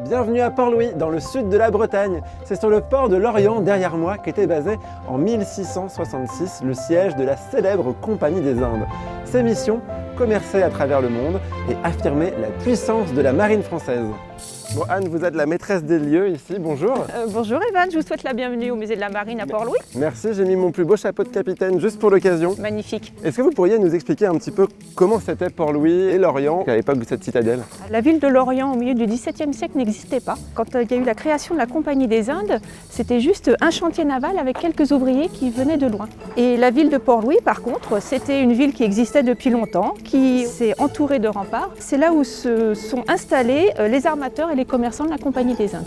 Bienvenue à Port-Louis, dans le sud de la Bretagne. C'est sur le port de Lorient, derrière moi, qu'était basé en 1666 le siège de la célèbre Compagnie des Indes. Ses missions, commercer à travers le monde et affirmer la puissance de la marine française. Bon Anne, vous êtes la maîtresse des lieux ici, bonjour. Bonjour Evan, je vous souhaite la bienvenue au musée de la Marine à Port-Louis. Merci, j'ai mis mon plus beau chapeau de capitaine juste pour l'occasion. Magnifique. Est-ce que vous pourriez nous expliquer un petit peu comment c'était Port-Louis et Lorient à l'époque de cette citadelle? La ville de Lorient au milieu du XVIIe siècle n'existait pas. Quand il y a eu la création de la Compagnie des Indes, c'était juste un chantier naval avec quelques ouvriers qui venaient de loin. Et la ville de Port-Louis, par contre, c'était une ville qui existait depuis longtemps, qui s'est entourée de remparts. C'est là où se sont installés les armateurs et les commerçants de la Compagnie des Indes.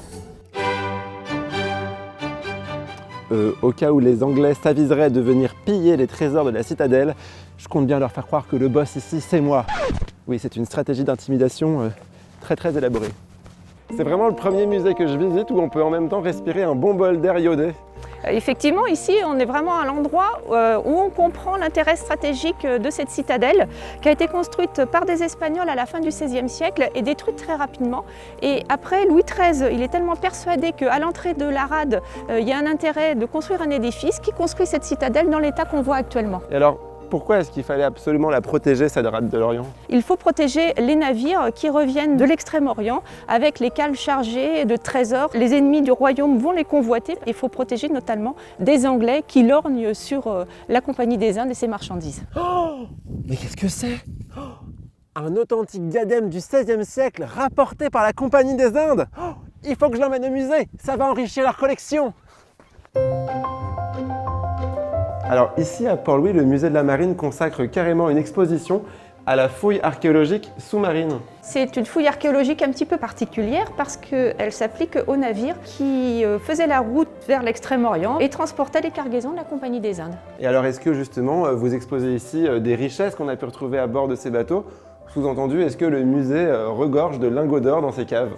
Au cas où les Anglais s'aviseraient de venir piller les trésors de la citadelle, je compte bien leur faire croire que le boss ici, c'est moi. Oui, c'est une stratégie d'intimidation très élaborée. C'est vraiment le premier musée que je visite où on peut en même temps respirer un bon bol d'air iodé. Effectivement, ici, on est vraiment à l'endroit où on comprend l'intérêt stratégique de cette citadelle qui a été construite par des Espagnols à la fin du XVIe siècle et détruite très rapidement. Et après, Louis XIII, il est tellement persuadé qu'à l'entrée de la rade, il y a un intérêt de construire un édifice qui construit cette citadelle dans l'état qu'on voit actuellement. Et alors, pourquoi est-ce qu'il fallait absolument la protéger, cette rade de Lorient? Il faut protéger les navires qui reviennent de l'Extrême-Orient avec les cales chargées de trésors. Les ennemis du royaume vont les convoiter. Il faut protéger notamment des Anglais qui lorgnent sur la Compagnie des Indes et ses marchandises. Oh, mais qu'est-ce que c'est? Un authentique diadème du XVIe siècle rapporté par la Compagnie des Indes. Oh, il faut que je l'emmène au musée, ça va enrichir leur collection. Alors ici à Port-Louis, le musée de la Marine consacre carrément une exposition à la fouille archéologique sous-marine. C'est une fouille archéologique un petit peu particulière parce qu'elle s'applique aux navires qui faisaient la route vers l'Extrême-Orient et transportaient les cargaisons de la Compagnie des Indes. Et alors est-ce que justement vous exposez ici des richesses qu'on a pu retrouver à bord de ces bateaux? Sous-entendu, est-ce que le musée regorge de lingots d'or dans ses caves?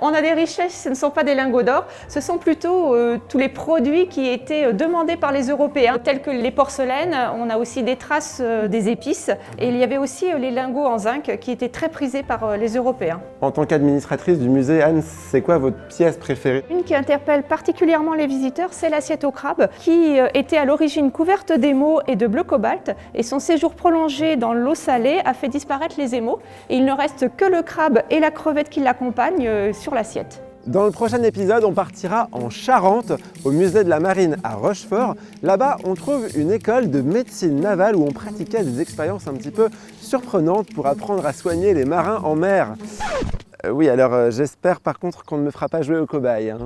On a des richesses, ce ne sont pas des lingots d'or, ce sont plutôt tous les produits qui étaient demandés par les Européens, tels que les porcelaines, on a aussi des traces des épices, et il y avait aussi les lingots en zinc qui étaient très prisés par les Européens. En tant qu'administratrice du musée, Anne, c'est quoi votre pièce préférée? Une qui interpelle particulièrement les visiteurs, c'est l'assiette au crabe, qui était à l'origine couverte d'émaux et de bleu cobalt, et son séjour prolongé dans l'eau salée a fait disparaître les émaux, et il ne reste que le crabe et la crevette qui l'accompagnent sur l'assiette. Dans le prochain épisode, on partira en Charente, au musée de la Marine à Rochefort. Là-bas, on trouve une école de médecine navale où on pratiquait des expériences un petit peu surprenantes pour apprendre à soigner les marins en mer. Oui, alors j'espère par contre qu'on ne me fera pas jouer au cobaye, hein.